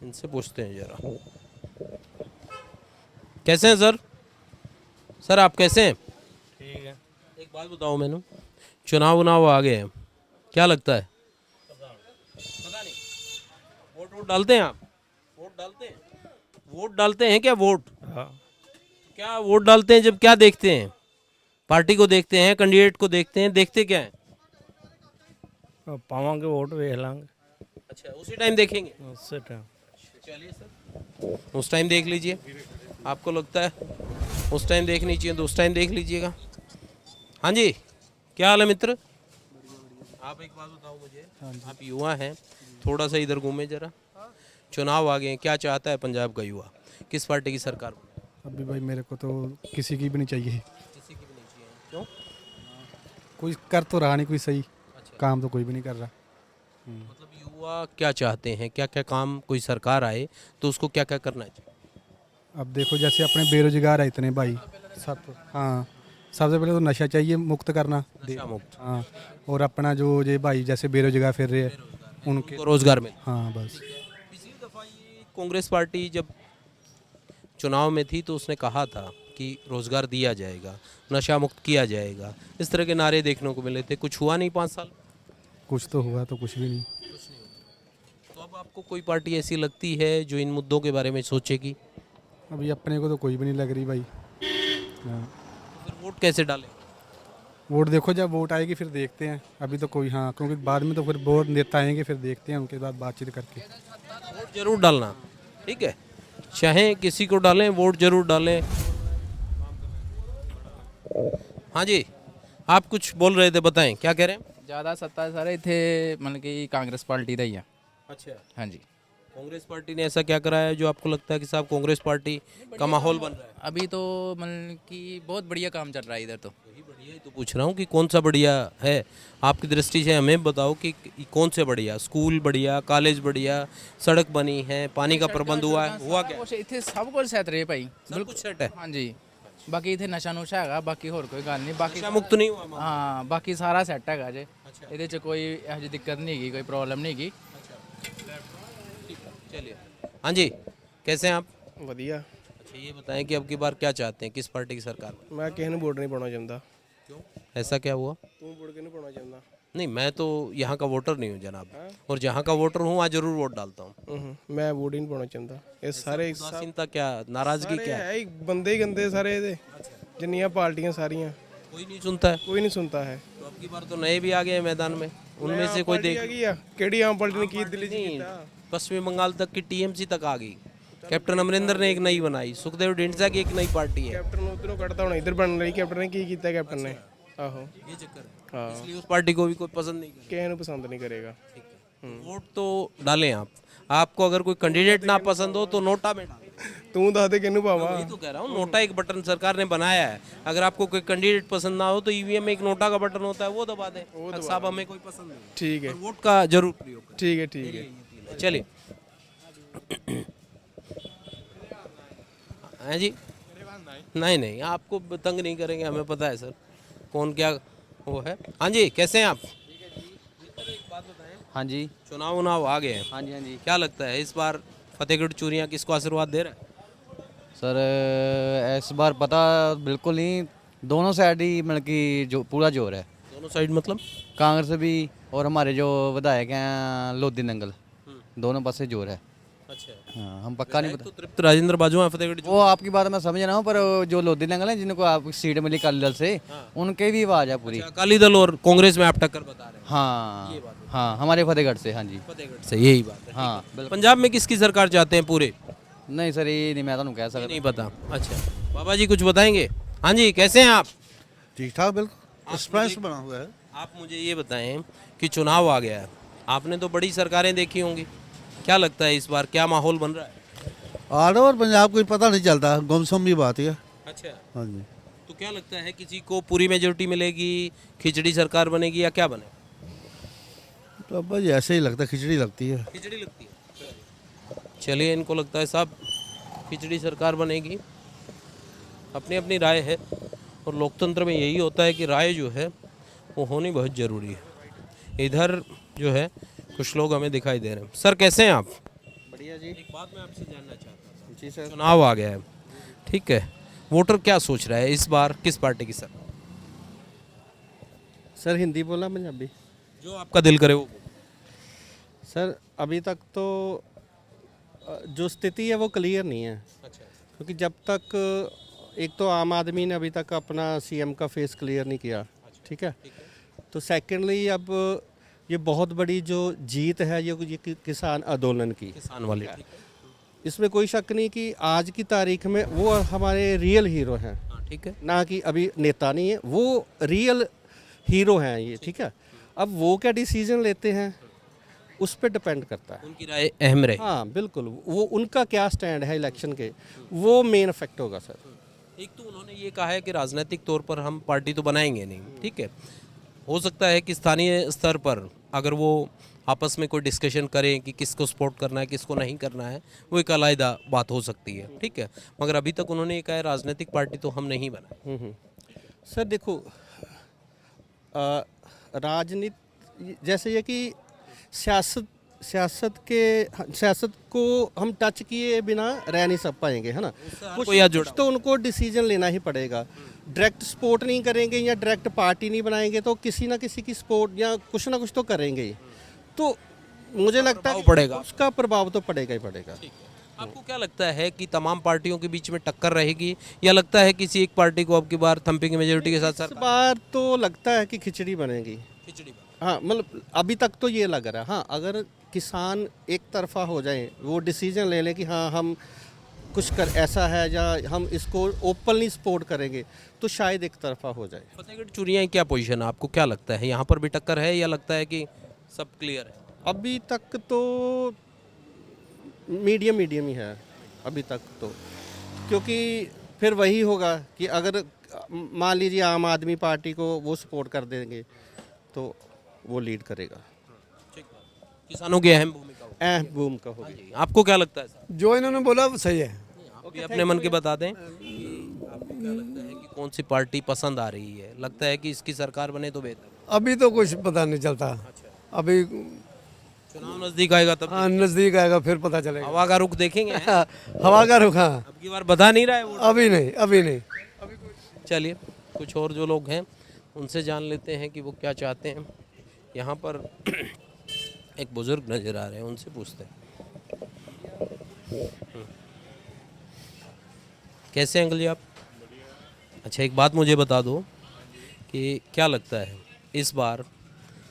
A: इनसे पूछते हैं जरा। कैसे हैं सर? सर आप कैसे हैं?
C: ठीक है।
A: एक बात बताओ मैंने, चुनाव आ गए हैं, क्या लगता है? पता नहीं। वोट डालते हैं आप? वोट डालते हैं? वोट डालते हैं क्या? वोट?
C: हाँ।
A: क्या वोट डालते हैं जब क्या देखते हैं? पार्टी को देखते हैं, कैंडिडेट को देखते हैं, देखते क्या है?
C: पावांगे वोट वेख लांगे।
A: अच्छा, उसी टाइम देखेंगे?
C: उससे टाइम।
A: चलिए सर, उस टाइम देख लीजिए। आपको लगता है उस टाइम देखनी चाहिए तो उस टाइम देख लीजिएगा। हाँ जी, क्या हाल है मित्र? आप एक बात बताओ मुझे, आप युवा हैं, थोड़ा सा इधर घूमे जरा। चुनाव आ गए हैं, क्या चाहता है पंजाब का युवा, किस पार्टी की सरकार?
I: अभी भाई मेरे को तो किसी की भी नहीं चाहिए।
A: किसी की भी नहीं चाहिए? क्यों?
I: कोई कर तो रहा नहीं कोई सही।
A: अच्छा,
I: काम तो कोई भी नहीं कर रहा।
A: मतलब युवा क्या चाहते हैं, क्या क्या काम, कोई सरकार आए तो उसको क्या क्या करना चाहिए?
I: अब देखो जैसे अपने बेरोजगार है इतने भाई सब। हाँ, सबसे पहले तो नशा चाहिए मुक्त करना।
A: नशा मुक्त।
I: हाँ, और अपना जो ये भाई जैसे बेरोजगार फिर रहे हैं उनके
A: उनको रोजगार मिले।
I: हाँ बस।
A: पिछली दफा ये कांग्रेस पार्टी जब चुनाव में थी तो उसने कहा था कि रोजगार दिया जाएगा, नशा मुक्त किया जाएगा, इस तरह के नारे देखने को मिले थे। कुछ हुआ नहीं 5 साल?
I: कुछ तो हुआ तो कुछ भी नहीं।
A: कुछ नहीं हुआ। तो अब आपको कोई पार्टी ऐसी लगती है जो इन मुद्दों के बारे में सोचेगी?
I: अभी अपने को तो कोई भी नहीं लग रही भाई। हाँ,
A: फिर वोट कैसे डालें?
I: वोट देखो जब वोट आएगी फिर देखते हैं। अभी तो कोई, हाँ, क्योंकि बाद में तो फिर वोट नेता आएंगे फिर देखते हैं, उनके बाद बातचीत करके।
A: वोट जरूर डालना, ठीक है, चाहे किसी को डालें, वोट जरूर डालें। हाँ जी, आप कुछ बोल रहे थे, बताएं क्या कह रहे हैं?
M: ज़्यादा सत्ता सारे थे मतलब कि कांग्रेस पार्टी का ही है।
A: अच्छा,
M: हाँ जी।
A: कांग्रेस पार्टी ने ऐसा क्या कराया है जो आपको लगता है कि साहब कांग्रेस पार्टी का माहौल बन रहा है?
M: अभी तो मतलब कि बहुत बढ़िया काम चल रहा है इधर तो।
A: वही बढ़िया ही तो पूछ रहा हूँ कि कौन सा बढ़िया है आपकी दृष्टि से, हमें बताओ कि कौन से बढ़िया? स्कूल बढ़िया, कॉलेज बढ़िया, सड़क बनी है, पानी का प्रबंध हुआ है, हुआ क्या?
M: इतने सब कुछ सेट रहे भाई,
A: सब कुछ सेट है।
M: हाँ जी। बाकी इतने नशा नुशा है, बाकी होर कोई गल नहीं, बाकी
A: नशा मुक्त नहीं हुआ?
M: हाँ, बाकी सारा सेट है जे।
A: अच्छा,
M: ये कोई ऐसी दिक्कत नहीं है, कोई प्रॉब्लम नहीं है।
A: चलिए, हाँ जी, कैसे हैं आप?
C: ਵਧੀਆ।
A: अच्छा, ये बताएं कि अब की बार क्या चाहते हैं, किस पार्टी की सरकार में?
C: मैं किसी ਨੂੰ ਵੋਟ ਨਹੀਂ ਪਾਉਣਾ ਚਾਹੁੰਦਾ।
A: क्यों, ऐसा क्या हुआ?
C: ਤੂੰ ਵੋਟ ਕਿਹਨੂੰ ਪਾਉਣਾ ਚਾਹੁੰਦਾ?
A: नहीं, मैं तो यहाँ का वोटर नहीं हूँ जनाब, और जहाँ का वोटर हूँ वहाँ जरूर वोट डालता हूँ।
C: मैं वोट ही नहीं ਪਾਉਣਾ ਚਾਹੁੰਦਾ। ਇਹ ਸਾਰੇ
A: उदासीनता क्या, नाराजगी क्या है?
C: ਹੈ ਬੰਦੇ ਹੀ ਗੰਦੇ ਸਾਰੇ ਇਹਦੇ।
N: जिन्नियां पार्टियां सारियां
A: कोई नहीं सुनता है।
N: कोई नहीं सुनता है।
A: तो अब की बार तो नए भी आ गए हैं मैदान में, उनमें से कोई देख
N: केड़ी आम पार्टी ने की दिल्ली च कीता?
A: पश्चिमी बंगाल तक की टीएमसी तक आ गई। कैप्टन अमरिंदर ने एक नई बनाई, सुखदेव ढींढसा की एक नई पार्टी है।
N: कैप्टन उधरों कटता होना इधर बन रही। कैप्टन ने की कीता? कैप्टन ने आहो
A: ये चक्कर है।
N: हाँ,
A: इसलिए उस पार्टी को भी कोई पसंद नहीं करता।
N: किसी पसंद नहीं करेगा।
A: वोट तो डालें आप। आपको अगर कोई कैंडिडेट ना पसंद हो तो नोटा में डालें।
N: तू दस दे किनू पावा?
A: वही तो कह रहा हूँ, नोटा एक बटन सरकार ने बनाया है। अगर आपको कोई कैंडिडेट पसंद ना हो तो ईवीएम में एक नोटा का बटन होता है, वो दबा दें। साहब हमें कोई पसंद नहीं,
N: ठीक है,
A: वोट का जरूर प्रयोग करें।
N: ठीक है, ठीक है।
A: चलिए हैं जी। नहीं नहीं, आपको तंग नहीं करेंगे, हमें पता है सर कौन क्या वो है। हाँ जी, कैसे हैं आप?
O: हाँ जी,
A: चुनाव उनाव आ गए हैं।
O: हाँ जी, हाँ जी।
A: क्या लगता है इस बार फतेहगढ़ चूरियां किसको आशीर्वाद दे रहा है?
O: सर इस बार पता बिल्कुल नहीं, दोनों साइड ही मतलब कि जो पूरा जोर है।
A: दोनों साइड मतलब?
O: कांग्रेस भी और हमारे जो विधायक हैं लोधी नंगल, दोनों पासे जोर है।
A: अच्छा,
O: हाँ, हम पक्का नहीं
A: तो
O: पता।
A: तृप्त राजेंद्र बाजवा फतेहगढ़
O: वो आपकी बात मैं समझ रहा हूँ, पर जो लोधी नंगल है जिनको आप सीट मिली अकाली दल से, उनके भी आवाज़ है पूरी।
A: अकाली दल और कांग्रेस में आप टक्कर बता रहे हैं।
O: हाँ हाँ, हमारे फतेहगढ़ से। हाँ जी,
A: फतेहगढ़ से, यही बात है।
O: हाँ।
A: पंजाब में किसकी सरकार चाहते हैं पूरे?
O: नहीं सर, ये नहीं मैं तो कह सकता,
A: नहीं पता। अच्छा, बाबा जी कुछ बताएंगे? हाँ जी, कैसे हैं आप?
F: ठीक ठाक, बिल्कुल स्पष्ट बना हुआ है।
A: आप मुझे ये बताएं कि चुनाव आ गया है, आपने तो बड़ी सरकारें देखी होंगी, क्या लगता है इस बार क्या माहौल बन रहा है?
F: ऑल ओवर पंजाब को पता नहीं चलता, गुमसुम भी बात है।
A: अच्छा,
F: हाँ जी।
A: तो क्या लगता है किसी को पूरी मेजोरिटी मिलेगी, खिचड़ी सरकार बनेगी या क्या बने?
F: तो अब भाई ऐसे ही लगता है, खिचड़ी लगती है।
A: खिचड़ी लगती है। चलिए, इनको लगता है साहब खिचड़ी सरकार बनेगी। अपनी अपनी राय है और लोकतंत्र में यही होता है कि राय जो है वो होनी बहुत ज़रूरी है। इधर जो है कुछ लोग हमें दिखाई दे रहे हैं। सर कैसे हैं आप?
O: बढ़िया जी।
A: एक बात मैं आपसे जानना चाहता हूँ।
O: जी सर।
A: चुनाव आ गया है, ठीक है, वोटर क्या सोच रहा है इस बार किस पार्टी की?
P: सर हिंदी बोला पंजाबी?
A: जो आपका दिल करे वो।
P: सर अभी तक तो जो स्थिति है वो क्लियर नहीं है।
A: अच्छा।
P: क्योंकि जब तक एक तो आम आदमी ने अभी तक अपना सीएम का फेस क्लियर नहीं किया, ठीक है, तो सेकेंडली अब ये बहुत बड़ी जो जीत है ये किसान आंदोलन की,
A: किसान वाले,
P: इसमें कोई शक नहीं कि आज की तारीख में वो हमारे रियल हीरो हैं।
A: ठीक है,
P: ना कि अभी नेता नहीं है, वो रियल हीरो हैं ये, ठीक है। अब वो क्या डिसीजन लेते हैं उस पर डिपेंड करता है,
A: उनकी राय अहम रहे।
P: हाँ बिल्कुल, वो उनका क्या स्टैंड है इलेक्शन के, वो मेन इफेक्ट होगा सर।
A: एक तो उन्होंने ये कहा है कि राजनीतिक तौर पर हम पार्टी तो बनाएंगे नहीं, ठीक है, हो सकता है कि स्थानीय स्तर पर अगर वो आपस में कोई डिस्कशन करें कि किसको सपोर्ट करना है किसको नहीं करना है, वो एक अलग बात हो सकती है, ठीक है, मगर अभी तक उन्होंने ये कहा है राजनीतिक पार्टी तो हम नहीं बनाए।
P: सर देखो, राजनीति जैसे ये कि सियासत को हम टच किए बिना रह नहीं सब पाएंगे, है ना। कुछ तो उनको डिसीजन लेना ही पड़ेगा। डायरेक्ट सपोर्ट नहीं करेंगे या डायरेक्ट पार्टी नहीं बनाएंगे तो किसी ना किसी की सपोर्ट या कुछ ना कुछ तो करेंगे ही, तो मुझे लगता है
A: पड़ेगा,
P: उसका प्रभाव तो पड़ेगा ही पड़ेगा।
A: आपको क्या लगता है कि तमाम पार्टियों के बीच में टक्कर रहेगी या लगता है किसी एक पार्टी को अब की बार थम्पिंग मेजोरिटी के साथ?
P: इस बार तो लगता है कि खिचड़ी बनेगी।
A: खिचड़ी,
P: हाँ, मतलब अभी तक तो ये लग रहा है। हाँ, अगर किसान एक तरफा हो जाए, वो डिसीजन ले लें कि हाँ हम कुछ कर ऐसा है या हम इसको ओपनली सपोर्ट करेंगे, तो शायद एक तरफा हो जाए।
A: फतेहगढ़ चूरियां क्या पोजीशन है, आपको क्या लगता है यहाँ पर भी टक्कर है या लगता है कि सब क्लियर है?
P: अभी तक तो मीडियम ही है अभी तक तो, क्योंकि फिर वही होगा कि अगर मान लीजिए आम आदमी पार्टी को वो सपोर्ट कर देंगे तो वो लीड करेगा।
A: किसानों की अहम
P: भूमिका होगी।
A: आपको क्या लगता है?
Q: जो इन्होंने बोला वो सही है।
A: आप भी अपने मन की बता दें कि आपको क्या लगता है कि कौन सी पार्टी पसंद आ रही है, लगता है कि इसकी सरकार बने तो बेहतर?
Q: अभी तो कुछ पता नहीं चलता। अभी
A: चुनाव नजदीक आएगा तब?
Q: हाँ, नजदीक आएगा फिर पता चलेगा।
A: हवा का रुख देखेंगे।
Q: हवा का रुख, हाँ।
A: अब की बार बता नहीं रहा है वो?
Q: अभी नहीं।
A: चलिए, कुछ और जो लोग हैं उनसे जान लेते हैं कि वो क्या चाहते हैं। यहाँ पर एक बुजुर्ग नजर आ रहे हैं, उनसे पूछते हैं। कैसे हैं अंकल जी आप? अच्छा, एक बात मुझे बता दो कि क्या लगता है इस बार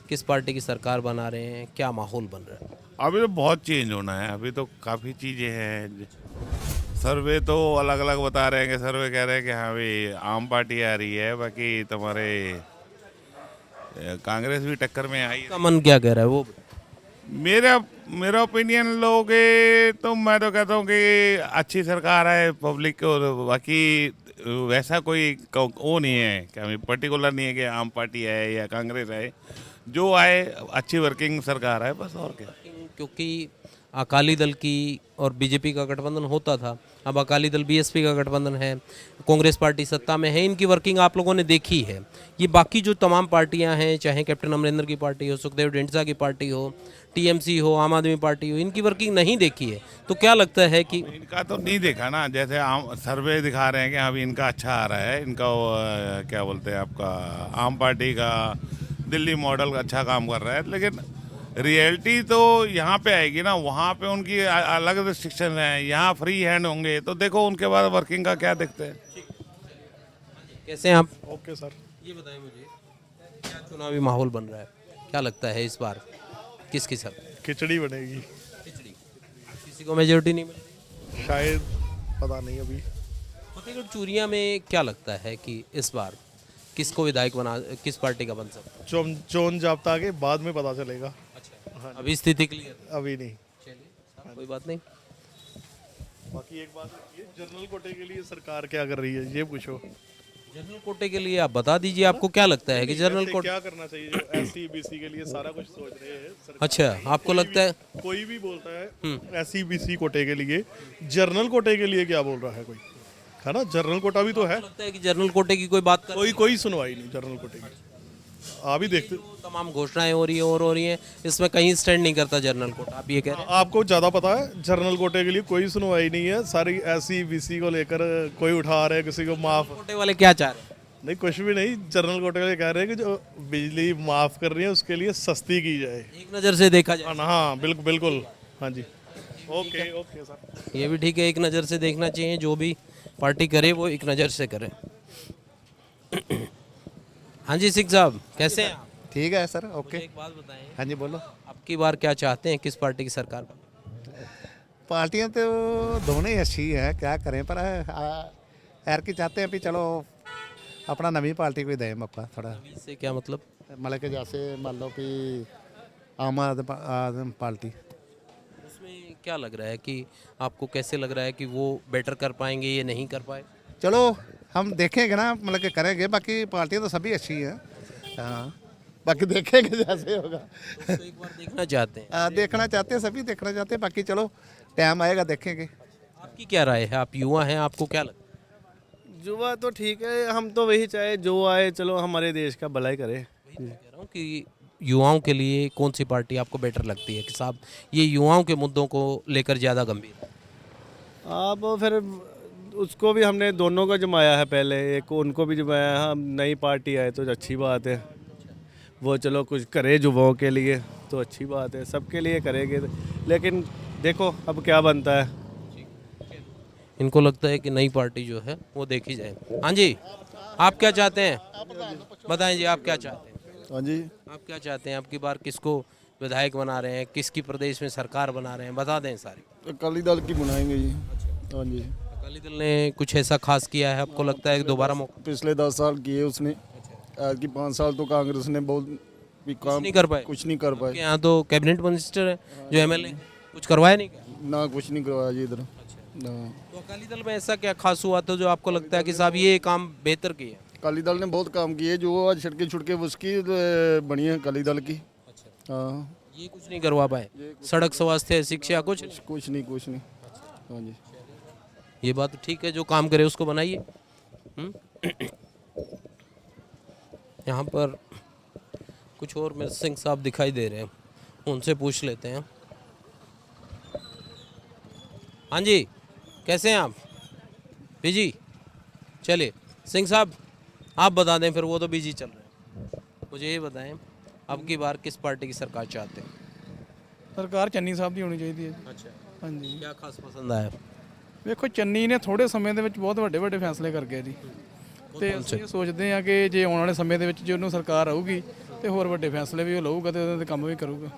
A: किस पार्टी की सरकार बना रहे हैं, क्या माहौल बन रहा है?
R: अभी तो बहुत चेंज होना है, अभी तो काफ़ी चीज़ें हैं। सर्वे तो अलग अलग बता रहे हैं कि सर्वे कह रहे हैं कि हाँ भाई आम पार्टी आ रही है, बाकी तुम्हारे कांग्रेस भी टक्कर में आई।
A: का मन क्या कह रहा है वो?
R: मेरा ओपिनियन लोगे तो मैं तो कहता हूँ कि अच्छी सरकार है पब्लिक को, बाकी वैसा कोई वो नहीं है कि पर्टिकुलर नहीं है कि आम पार्टी है या कांग्रेस है, जो आए अच्छी वर्किंग सरकार है बस, और क्या।
A: क्योंकि अकाली दल की और बीजेपी का गठबंधन होता था, अब अकाली दल बीएसपी का गठबंधन है, कांग्रेस पार्टी सत्ता में है, इनकी वर्किंग आप लोगों ने देखी है। ये बाकी जो तमाम पार्टियां हैं, चाहे कैप्टन अमरिंदर की पार्टी हो, सुखदेव ढींडसा की पार्टी हो, टीएमसी हो, आम आदमी पार्टी हो, इनकी वर्किंग नहीं देखी है, तो क्या लगता है कि
R: इनका तो नहीं देखा ना, जैसे आम सर्वे दिखा रहे हैं कि अभी इनका अच्छा आ रहा है, इनका क्या बोलते हैं आपका आम पार्टी का दिल्ली मॉडल अच्छा काम कर रहा है, लेकिन रियलिटी तो यहाँ पे आएगी ना, वहाँ पे उनकी अलग रिस्ट्रिक्शन है, यहाँ फ्री हैंड होंगे, तो देखो उनके बाद वर्किंग का क्या देखते हैं।
A: कैसे हैं आप?
I: Okay sir.
A: ये बताएं मुझे, क्या चुनावी माहौल बन रहा है, क्या लगता है इस बार किसकी सर?
I: खिचड़ी बनेगी।
A: खिचड़ी, किसी को मेजोरिटी नहीं मिलेगी
I: शायद, पता नहीं अभी।
A: फतेहगढ़ चूरिया में क्या लगता है कि इस बार किसको विधायक बना, किस पार्टी का बन सकता है?
I: चोन जाब्ता के बाद में पता चलेगा।
A: अच्छा, अभी स्थिति क्लियर?
I: अभी नहीं।
A: चलिए, कोई बात नहीं।
I: बाकी एक बात ये जनरल कोटे के लिए सरकार क्या कर रही है, ये पूछो।
A: जनरल कोटे के लिए आप बता दीजिए, आपको क्या लगता है कि जनरल कोटे
I: क्या करना चाहिए? जो एससी बीसी के लिए सारा कुछ सोच रहे हैं सरकार।
A: अच्छा, आपको लगता है
I: कोई भी बोलता है एससी बीसी कोटे के लिए, जनरल कोटे के लिए क्या बोल रहा है कोई, है ना? जनरल कोटा भी तो है।
A: लगता है कि जनरल कोटे की कोई बात कर
I: कोई सुनवाई नहीं जनरल कोटे की। आप ही देखते,
A: तमाम घोषणाएं हो रही है और हो रही हैं, इसमें कहीं स्टैंड नहीं करता जनरल कोटा, आप ये कह रहे हैं?
I: आपको ज़्यादा पता है, जनरल कोटे के लिए कोई सुनवाई नहीं है, सारी एससी बीसी को लेकर कोई उठा रहे हैं, किसी को माफ।
A: कोटे वाले क्या चाह रहे हैं?
I: नहीं, कुछ भी नहीं, जनरल कोटे वाले कह रहे हैं कि जो बिजली माफ कर रही है उसके लिए सस्ती की जाए,
A: एक नज़र से देखा जाए।
I: हाँ बिल्कुल बिल्कुल, हाँ जी। ओके ओके सर,
A: ये भी ठीक है, एक नज़र से देखना चाहिए, जो भी पार्टी करे वो एक नज़र से करे। हाँ जी सिंह साहब, कैसे हैं आप?
S: ठीक है सर, ओके।
A: एक बात बताएं,
S: हाँ जी बोलो।
A: अब की बार क्या चाहते हैं, किस पार्टी की सरकार?
S: पार्टियां तो दोनों ही अच्छी हैं, क्या करें, पर यार की चाहते हैं भी चलो अपना नवी पार्टी को दें मौका थोड़ा।
A: इससे क्या मतलब?
S: मतलब कि जैसे मान लो कि आम आदमी पार्टी,
A: उसमें क्या लग रहा है कि आपको कैसे लग रहा है कि वो बेटर कर पाएंगे, ये नहीं कर पाए?
S: चलो हम देखेंगे ना, मतलब कि करेंगे, बाकी पार्टियां तो सभी अच्छी हैं, हाँ, बाकी देखेंगे जैसे होगा।
A: तो एक बार देखना चाहते हैं?
S: देखना चाहते हैं, सभी देखना चाहते हैं, बाकी चलो टाइम आएगा देखेंगे।
A: आपकी क्या राय है, आप युवा हैं, आपको क्या लगता है?
N: युवा तो ठीक है, हम तो वही चाहे जो आए, चलो हमारे देश का भलाई करे।
A: कह रहा हूँ कि युवाओं के लिए कौन सी पार्टी आपको बेटर लगती है कि साहब ये युवाओं के मुद्दों को लेकर ज़्यादा गंभीर है?
N: आप फिर उसको भी हमने दोनों को जमाया है, पहले एक उनको भी जमाया है, हम नई पार्टी आए तो अच्छी बात है, वो चलो कुछ करे युवाओं के लिए तो अच्छी बात है, सबके लिए करेंगे, लेकिन देखो अब क्या बनता है।
A: इनको लगता है कि नई पार्टी जो है वो देखी जाए। हाँ जी, आप क्या चाहते हैं, बताएं जी, आप क्या चाहते हैं?
I: हाँ जी,
A: आप क्या चाहते हैं, आपकी बार किसको विधायक बना रहे हैं, किसकी प्रदेश में सरकार बना रहे हैं, बता दें सारी।
I: अकाली दल की बनाएंगे जी। हाँ जी,
A: अकाली दल ने कुछ ऐसा खास किया है, आपको लगता है कि दोबारा मौका?
I: पिछले 10 साल किए उसने, आज की 5 साल तो कांग्रेस ने बहुत भी काम
A: नहीं कर पाए,
I: कुछ नहीं कर पाए।
A: यहाँ तो कैबिनेट मिनिस्टर है जो एमएलए, कुछ करवाया नहीं क्या?
I: ना कुछ नहीं करवाया जी इधर।
A: तो अकाली दल में ऐसा क्या खास हुआ था जो आपको लगता है कि साहब ये काम बेहतर किया?
I: अकाली दल ने बहुत काम किए, जो आज सड़कें छुड़के उसकी बनी है अकाली दल की। हाँ,
A: ये कुछ नहीं करवा पाए, सड़क, स्वास्थ्य, शिक्षा, कुछ
I: नहीं। हाँ जी,
A: ये बात तो ठीक है, जो काम करे उसको बनाइए। यहाँ पर कुछ और मेरे सिंह साहब दिखाई दे रहे हैं, उनसे पूछ लेते हैं। हाँ जी, कैसे हैं आप? बिजी? चलिए सिंह साहब आप बता दें, फिर वो तो बिजी चल रहे हैं, मुझे ये बताएं अब की बार किस पार्टी की सरकार चाहते हैं?
T: सरकार चन्नी साहब की होनी चाहिए।
A: अच्छा,
T: हाँ जी।
A: क्या खास पसंद आया?
T: ਵੇਖੋ ਚੰਨੀ ਨੇ ਥੋੜੇ ਸਮੇਂ ਦੇ ਵਿੱਚ ਬਹੁਤ ਵੱਡੇ ਫੈਸਲੇ ਕਰ ਗਏ ਜੀ। ਤੇ ਅਸੀਂ ਇਹ ਸੋਚਦੇ ਹਾਂ ਕਿ ਜੇ ਆਉਣ ਵਾਲੇ ਸਮੇਂ ਦੇ ਵਿੱਚ ਜੇ ਉਹਨੂੰ ਸਰਕਾਰ ਆਊਗੀ ਤੇ ਹੋਰ ਵੱਡੇ ਫੈਸਲੇ ਵੀ ਉਹ ਲਊਗਾ ਤੇ ਉਹਦੇ ਤੇ ਕੰਮ ਵੀ ਕਰੂਗਾ।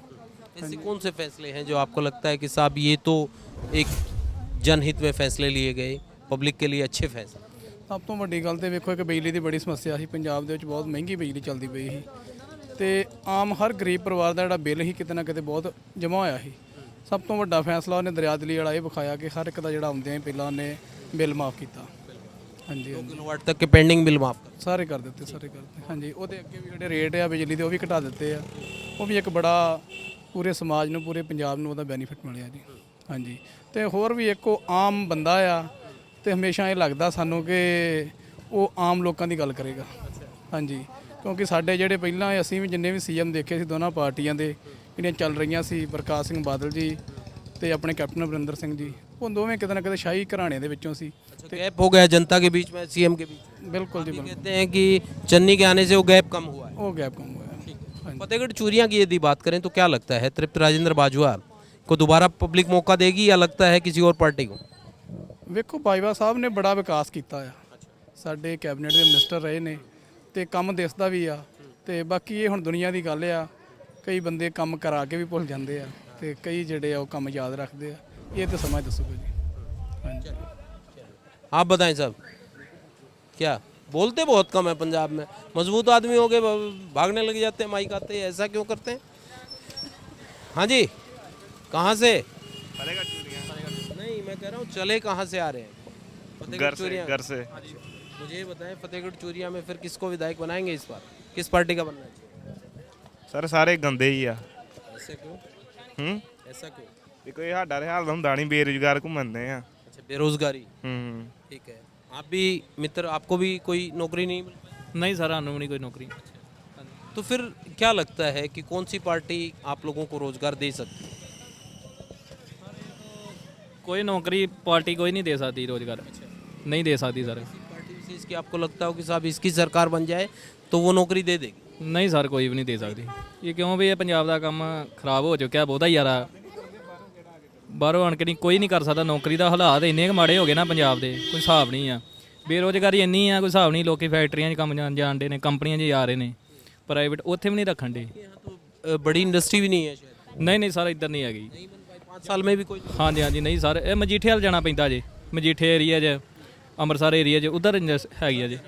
A: ऐसे कौन से फैसले हैं जो आपको लगता है कि साहब ये तो एक जनहित में फैसले लिए गए, पब्लिक के लिए अच्छे फैसले?
T: ਸਭ ਤੋਂ ਵੱਡੀ ਗੱਲ ਤੇ ਵੇਖੋ, ਇੱਕ ਬਿਜਲੀ ਦੀ ਬੜੀ ਸਮੱਸਿਆ ਸੀ ਪੰਜਾਬ ਦੇ ਵਿੱਚ, ਬਹੁਤ ਮਹਿੰਗੀ ਬਿਜਲੀ ਚੱਲਦੀ ਪਈ ਸੀ ਤੇ ਆਮ ਹਰ ਗਰੀਬ ਪਰਿਵਾਰ ਦਾ ਜਿਹੜਾ ਬਿੱਲ ਸੀ ਕਿਤੇ ਨਾ ਕਿਤੇ ਬਹੁਤ ਜਮ੍ਹਾਂ ਹੋਇਆ ਸੀ। ਸਭ ਤੋਂ ਵੱਡਾ ਫੈਸਲਾ ਉਹਨੇ ਦਰਿਆਦਲੀ ਵਾਲਾ ਇਹ ਵਿਖਾਇਆ ਕਿ ਹਰ ਇੱਕ ਦਾ ਜਿਹੜਾ ਆਉਂਦਿਆਂ ਪਹਿਲਾਂ ਉਹਨੇ ਬਿੱਲ ਮਾਫ ਕੀਤਾ। ਹਾਂਜੀ
A: 2 किलोवाट तक के पेंडिंग बिल माफ कर
T: ਸਾਰੇ ਕਰ ਦਿੱਤੇ, ਸਾਰੇ ਕਰ ਦਿੱਤੇ। ਹਾਂਜੀ, ਉਹਦੇ ਅੱਗੇ ਵੀ ਜਿਹੜੇ ਰੇਟ ਆ ਬਿਜਲੀ ਦੇ ਉਹ ਵੀ ਘਟਾ ਦਿੱਤੇ ਆ। ਉਹ ਵੀ ਇੱਕ ਬੜਾ ਪੂਰੇ ਸਮਾਜ ਨੂੰ, ਪੂਰੇ ਪੰਜਾਬ ਨੂੰ ਉਹਦਾ ਬੈਨੀਫਿਟ ਮਿਲਿਆ ਜੀ। ਹਾਂਜੀ, ਤੇ ਹੋਰ ਵੀ ਇੱਕ ਉਹ ਆਮ ਬੰਦਾ ਆ ਤੇ ਹਮੇਸ਼ਾ ਇਹ ਲੱਗਦਾ ਸਾਨੂੰ ਕਿ ਉਹ ਆਮ ਲੋਕਾਂ ਦੀ ਗੱਲ ਕਰੇਗਾ। ਹਾਂਜੀ, ਕਿਉਂਕਿ ਸਾਡੇ ਜਿਹੜੇ ਪਹਿਲਾਂ ਅਸੀਂ ਵੀ ਜਿੰਨੇ ਵੀ ਸੀਐਮ ਦੇਖੇ ਸੀ ਦੋਨਾਂ ਪਾਰਟੀਆਂ ਦੇ ਜਿਹੜੀਆਂ ਚੱਲ ਰਹੀਆਂ ਸੀ, ਪ੍ਰਕਾਸ਼ ਸਿੰਘ ਬਾਦਲ ਜੀ ਤੇ ਆਪਣੇ ਕੈਪਟਨ ਅਮਰਿੰਦਰ ਸਿੰਘ ਜੀ, ਉਹ ਦੋਵੇਂ ਕਿਤੇ ਨਾ ਕਿਤੇ ਸ਼ਾਹੀ ਘਰਾਣੇ ਦੇ ਵਿੱਚੋਂ ਸੀ।
A: गैप हो गया जनता के बीच में, सीएम के बीच?
T: बिल्कुल जी,
A: कहते हैं कि चन्नी के आने से वो गैप कम हुआ है।
T: वो गैप कम हुआ है।
A: फतेहगढ़ चूरियां की यदि बात करें तो क्या लगता है, तृप्त राजेंद्र बाजवा को दोबारा पब्लिक मौका देगी या लगता है किसी और पार्टी को?
T: ਵੇਖੋ, ਬਾਜਵਾ ਸਾਹਿਬ ਨੇ ਬੜਾ ਵਿਕਾਸ ਕੀਤਾ ਆ, ਸਾਡੇ ਕੈਬਨਿਟ ਦੇ ਮਿਨਿਸਟਰ ਰਹੇ ਨੇ ਤੇ ਕੰਮ ਦਿਸਦਾ ਵੀ ਆ। ਤੇ ਬਾਕੀ ਇਹ ਹੁਣ ਦੁਨੀਆ ਦੀ ਗੱਲ ਆ, ਕਈ ਬੰਦੇ ਕੰਮ ਕਰਾ ਕੇ ਵੀ ਭੁੱਲ ਜਾਂਦੇ ਆ ਤੇ ਕਈ ਜਿਹੜੇ ਆ ਉਹ ਕੰਮ ਯਾਦ ਰੱਖਦੇ ਆ। ਇਹ ਤਾਂ ਸਮਾਂ ਦੱਸੂਗਾ ਜੀ। ਹਾਂਜੀ,
A: आप बताएं साहब, क्या बोलते बहुत कम है पंजाब में? मजबूत आदमी हो गए, भागने लग जाते हैं, माइक आते हैं, ऐसा क्यों करते हैं? हाँ जी, कहाँ से? नहीं, मैं कह रहा हूँ चले कहाँ से आ रहे हैं?
U: घर से, घर से।
A: मुझे ये बताएं, फतेहगढ़ चूरिया में फिर किसको विधायक बनाएंगे इस बार? किस पार्टी का बनना चाहिए?
U: सर सारे गंदे ही आ।
A: ऐसे क्यों? ऐसा क्यों?
U: देखो ये साडा हाल ਹੁੰਦਾ ਨਹੀਂ, ਬੇਰੁਜ਼ਗਾਰ ਘੁੰਮਦੇ ਆ।
A: अच्छा, बेरोजगारी। ठीक है। आप भी मित्र, आपको भी कोई नौकरी नहीं मिल?
V: नहीं सर, आनू नहीं कोई नौकरी।
A: तो फिर क्या लगता है कि कौन सी पार्टी आप लोगों को रोजगार दे सकती है?
V: कोई नौकरी पार्टी कोई नहीं दे सकती रोजगार। नहीं दे सकती सर।
A: पार्टी विशेष की आपको लगता हो कि साहब इसकी सरकार बन जाए तो वो नौकरी दे देगी?
V: नहीं सर, कोई भी नहीं दे सकती। ये क्यों भी ये पंजाब का काम खराब हो चुका बहुत ही ज़्यादा। ਬਾਹਰੋਂ ਆਣ ਕੇ ਨਹੀਂ ਕੋਈ ਨਹੀਂ ਕਰ ਸਕਦਾ ਨੌਕਰੀ ਦਾ। ਹਾਲਾਤ ਇੰਨੇ ਕੁ ਮਾੜੇ ਹੋ ਗਏ ਨਾ ਪੰਜਾਬ ਦੇ, ਕੋਈ ਹਿਸਾਬ ਨਹੀਂ ਆ। ਬੇਰੁਜ਼ਗਾਰੀ ਇੰਨੀ ਆ, ਕੋਈ ਹਿਸਾਬ ਨਹੀਂ। ਲੋਕੀ ਫੈਕਟਰੀਆਂ 'ਚ ਕੰਮ ਜਾਣਦੇ ਨੇ, ਕੰਪਨੀਆਂ 'ਚ ਜਾ ਰਹੇ ਨੇ, ਪ੍ਰਾਈਵੇਟ ਉੱਥੇ ਵੀ ਨਹੀਂ ਰੱਖਣ ਦੇ।
A: बड़ी इंडस्ट्री भी नहीं है शायद?
V: ਨਹੀਂ ਨਹੀਂ ਸਰ, ਇੱਧਰ ਨਹੀਂ ਹੈਗੀ।
A: 5 साल में भी कोई?
V: ਹਾਂਜੀ ਹਾਂਜੀ, ਨਹੀਂ ਸਰ, ਇਹ ਮਜੀਠੇ ਵੱਲ ਜਾਣਾ ਪੈਂਦਾ ਜੇ। ਮਜੀਠੇ ਏਰੀਆ 'ਚ, ਅੰਮ੍ਰਿਤਸਰ ਏਰੀਆ 'ਚ ਉਧਰ ਹੈਗੀ ਆ ਜੀ।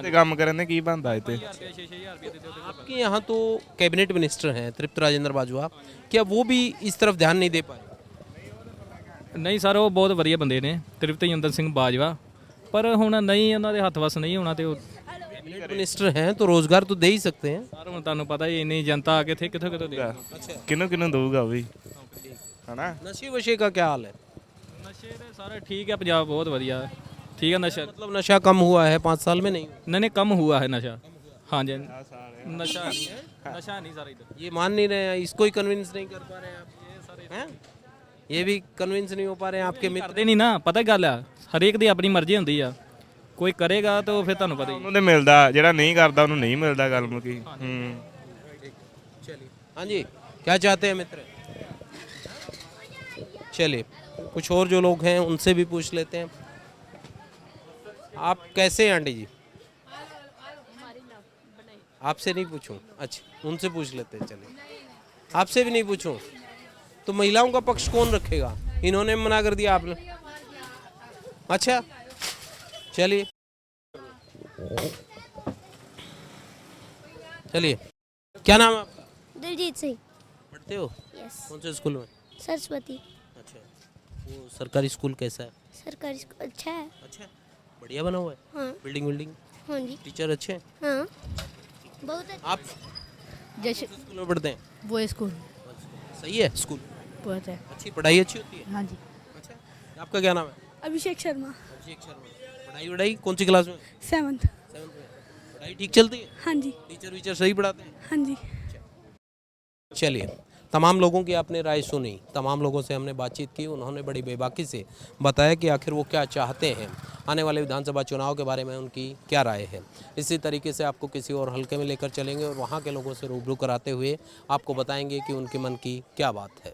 U: ਤੇ ਕੰਮ ਕਰਨ ਦੇ ਕੀ ਬਣਦਾ ਇੱਥੇ?
A: आपके यहाँ तो कैबिनेट मिनिस्टर हैं तृप्त राजेंद्र बाजवा, क्या वो भी इस तरफ ध्यान नहीं दे पाए?
V: ਨਹੀਂ ਸਰ, ਉਹ ਬਹੁਤ ਵਧੀਆ ਬੰਦੇ ਨੇ ਤ੍ਰਿਪਤ ਰਾਜਿੰਦਰ ਸਿੰਘ ਬਾਜਵਾ, ਪਰ ਹੁਣ ਨਹੀਂ, ਉਹਨਾਂ ਦੇ ਹੱਥ ਵਸ ਨਹੀਂ ਹੋਣਾ। ਤੇ ਉਹ
A: कैबिनेट मिनिस्टर हैं तो रोजगार तो दे ही सकते हैं।
V: ਸਰ ਹੁਣ ਤੁਹਾਨੂੰ ਪਤਾ ਹੀ ਇੰਨੀ ਜਨਤਾ ਆ ਕੇ ਇੱਥੇ ਕਿੱਥੋਂ ਕਿੱਥੋਂ ਦੇਗਾ।
U: ਕਿਹਨੂੰ ਕਿਹਨੂੰ ਦਊਗਾ ਉਹ ਵੀ, ਹਨਾ?
A: नशे वशे का क्या हाल है?
V: ਨਸ਼ੇ ਦੇ ਸਾਰੇ ਠੀਕ ਹੈ, ਪੰਜਾਬ ਬਹੁਤ ਵਧੀਆ ਠੀਕ ਹੈ। ਨਸ਼ਾ
A: मतलब नशा कम हुआ है 5 साल में? नहीं
V: नहीं, कम हुआ है नशा। हाँ जी, नशा नशा नहीं सर इधर।
A: ये मान नहीं रहे हैं, इसको ही कन्विंस नहीं कर पा रहे हैं आप? हैं? ये भी कन्विंस नहीं हो पा रहे हैं आपके मित्र?
V: ਕਰਦੇ ਨਹੀਂ ਨਾ, ਪਤਾ ਗੱਲ ਆ, ਹਰੇਕ ਦੀ ਆਪਣੀ ਮਰਜ਼ੀ ਹੁੰਦੀ ਆ। ਕੋਈ ਕਰੇਗਾ ਤਾਂ ਫਿਰ ਤੁਹਾਨੂੰ ਪਤਾ ਹੀ
U: ਉਹਨੂੰ ਤੇ ਮਿਲਦਾ, ਜਿਹੜਾ ਨਹੀਂ ਕਰਦਾ ਉਹਨੂੰ ਨਹੀਂ ਮਿਲਦਾ। ਗੱਲ ਮੁੱਕੀ।
A: चलिए, हाँ जी, क्या चाहते हैं मित्र? चलिए, कुछ और जो लोग हैं उनसे भी पूछ लेते हैं। आप कैसे हैं आंटी जी? आपसे नहीं पूछूं? अच्छा, उनसे पूछ लेते हैं। चलिए, आपसे भी नहीं पूछूं तो महिलाओं का पक्ष कौन रखेगा? इन्होंने मना कर दिया, आपने? अच्छा, चलिए चलिए, क्या नाम है आपका?
W: दिलजीत सिंह।
A: पढ़ते हो?
W: यस।
A: कौन से स्कूल में?
W: सरस्वती।
A: अच्छा, वो सरकारी स्कूल कैसा है?
W: सरकारी स्कूल अच्छा है।
A: अच्छा, बढ़िया बना हुआ है?
W: हाँ।
A: बिल्डिंग विल्डिंग?
W: हाँ जी।
A: टीचर अच्छे हैं?
W: हाँ, बहुत अच्छा।
A: आप
W: जैसे
A: स्कूल में पढ़ते हैं?
W: वो स्कूल
A: सही है स्कूल?
W: बहुत है।
A: अच्छी पढ़ाई अच्छी होती है?
W: हाँ जी।
A: अच्छा, आपका क्या नाम है?
W: अभिषेक शर्मा।
A: अभिषेक शर्मा। पढ़ाई वढ़ाई कौन सी क्लास में?
W: 7th।
A: पढ़ाई ठीक चलती है?
W: हाँ जी।
A: टीचर वीचर सही पढ़ाते हैं?
W: हाँ जी।
A: चलिए, तमाम लोगों की आपने राय सुनी, तमाम लोगों से हमने बातचीत की। उन्होंने बड़ी बेबाकी से बताया कि आखिर वो क्या चाहते हैं, आने वाले विधानसभा चुनाव के बारे में उनकी क्या राय है। इसी तरीके से आपको किसी और हलके में लेकर चलेंगे और वहाँ के लोगों से रूबरू कराते हुए आपको बताएंगे कि उनके मन की क्या बात है।